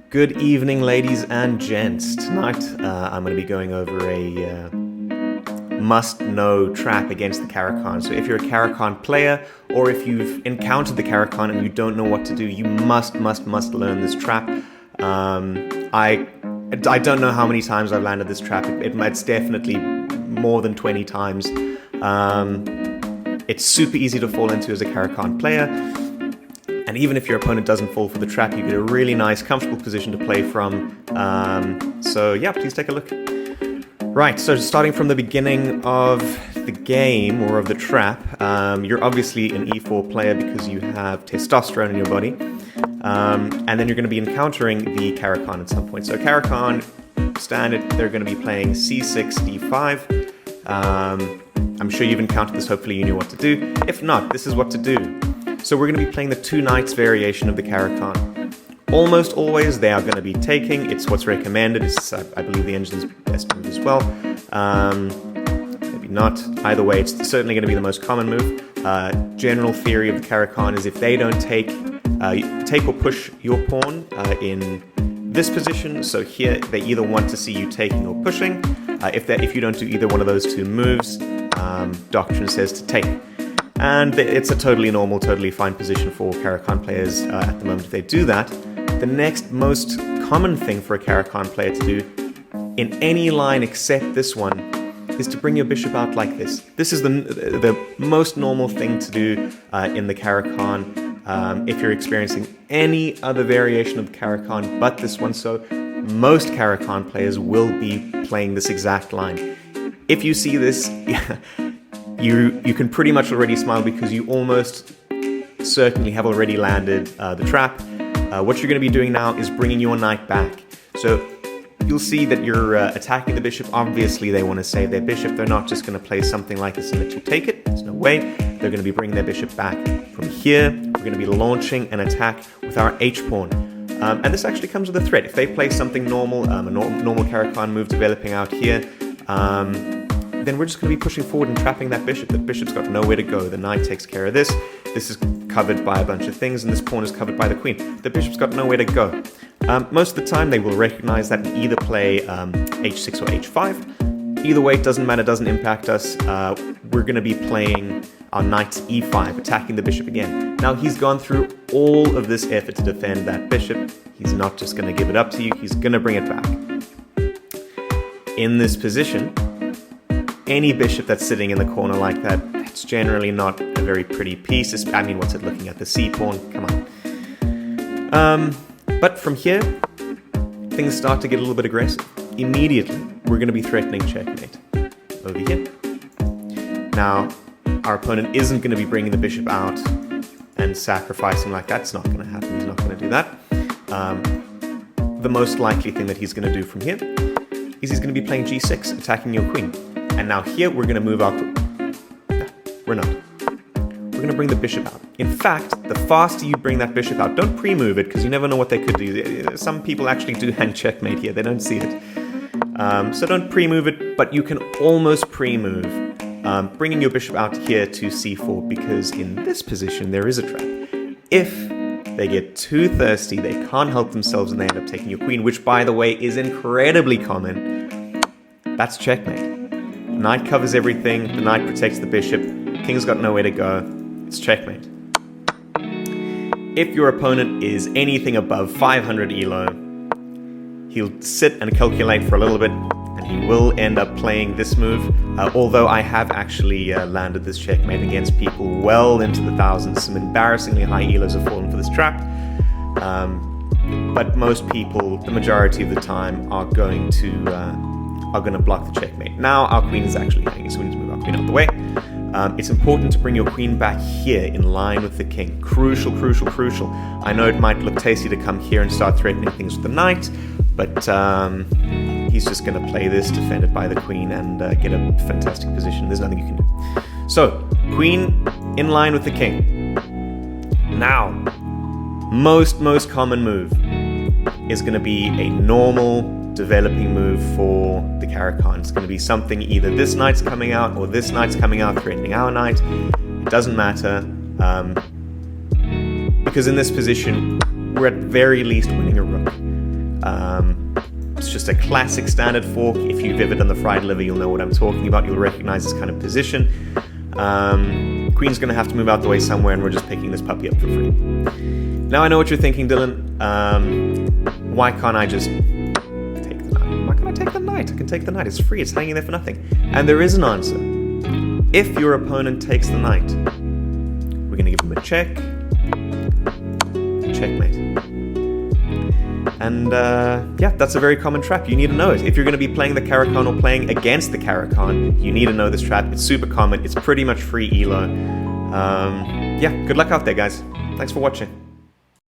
Good evening, ladies and gents. Tonight, I'm going to be going over a must-know trap against the Caro. So if you're a Caro player, or if you've encountered the Caro and you don't know what to do, you must learn this trap. I don't know how many times I've landed this trap. It's definitely more than 20 times. It's super easy to fall into as a Caro player. And even if your opponent doesn't fall for the trap, you get a really nice, comfortable position to play from. So yeah, please take a look. Right, so starting from the beginning of the game, or of the trap, you're obviously an e4 player because you have testosterone in your body. And then you're going to be encountering the Caro at some point. So Caro, standard, they're going to be playing c6, d5. I'm sure you've encountered this, hopefully you knew what to do. If not, this is what to do. So we're going to be playing the two knights variation of the Caro. Almost always they are going to be taking. It's what's recommended. It's, I believe, the engine's best move as well. Maybe not. Either way, it's certainly going to be the most common move. General theory of the Caro is if they don't take or push your pawn in this position, so here they either want to see you taking or pushing. If you don't do either one of those two moves, doctrine says to take. And it's a totally normal, totally fine position for Caro players at the moment if they do that. The next most common thing for a Caro player to do in any line except this one is to bring your bishop out like this. This is the most normal thing to do in the Caro if you're experiencing any other variation of the Caro but this one. So most Caro players will be playing this exact line. If you see this, you can pretty much already smile because you almost certainly have already landed the trap. What you're going to be doing now is bringing your knight back. So you'll see that you're attacking the bishop. Obviously, they want to save their bishop. They're not just going to play something like this and let you take it. There's no way. They're going to be bringing their bishop back. From here, we're going to be launching an attack with our h-pawn. And this actually comes with a threat. If they play something normal, a normal Caro move developing out here, then we're just going to be pushing forward and trapping that bishop. The bishop's got nowhere to go. The knight takes care of this. This is covered by a bunch of things, and this pawn is covered by the queen. The bishop's got nowhere to go. Most of the time, they will recognize that and either play h6 or h5. Either way, it doesn't matter, doesn't impact us. We're going to be playing our knight to e5, attacking the bishop again. Now, he's gone through all of this effort to defend that bishop. He's not just going to give it up to you. He's going to bring it back. In this position, any bishop that's sitting in the corner like that, it's generally not a very pretty piece. I mean, what's it looking at? The c-pawn? Come on. But from here, things start to get a little bit aggressive. Immediately, we're going to be threatening checkmate. Over here. Now, our opponent isn't going to be bringing the bishop out and sacrificing like that. It's not going to happen. He's not going to do that. The most likely thing that he's going to do from here is he's going to be playing g6, attacking your queen. And now here, we're going to move our... No, we're not. We're going to bring the bishop out. In fact, the faster you bring that bishop out, don't pre-move it, because you never know what they could do. Some people actually do hang checkmate here. They don't see it. So don't pre-move it, but you can almost pre-move, bringing your bishop out here to c4, because in this position, there is a trap. If they get too thirsty, they can't help themselves, and they end up taking your queen, which, by the way, is incredibly common. That's checkmate. Knight covers everything, the knight protects the bishop, king's got nowhere to go, it's checkmate. If your opponent is anything above 500 elo, he'll sit and calculate for a little bit, and he will end up playing this move, although I have actually landed this checkmate against people well into the thousands. Some embarrassingly high elos have fallen for this trap, but most people, the majority of the time, are going to block the checkmate. Now our queen is actually hanging, so we need to move our queen out of the way. It's important to bring your queen back here in line with the king. Crucial, crucial, crucial. I know it might look tasty to come here and start threatening things with the knight, but he's just going to play this, defended by the queen, and get a fantastic position. There's nothing you can do. So, queen in line with the king. Now, most common move is going to be a normal developing move for the Caro. It's going to be something either this knight's coming out or this knight's coming out threatening our knight. It doesn't matter, because in this position we're at very least winning a rook. It's just a classic standard fork. If you vivid on the fried liver, you'll know what I'm talking about. You'll recognize this kind of position. Queen's going to have to move out the way somewhere, and we're just picking this puppy up for free. Now I know what you're thinking, Dylan. Why can't I just take the knight? Why can't I take the knight? I can take the knight. It's free. It's hanging there for nothing. And there is an answer. If your opponent takes the knight, we're going to give him a check. Checkmate. And yeah, that's a very common trap. You need to know it. If you're going to be playing the Caro-Kann or playing against the Caro-Kann, you need to know this trap. It's super common. It's pretty much free elo. Yeah, good luck out there, guys. Thanks for watching.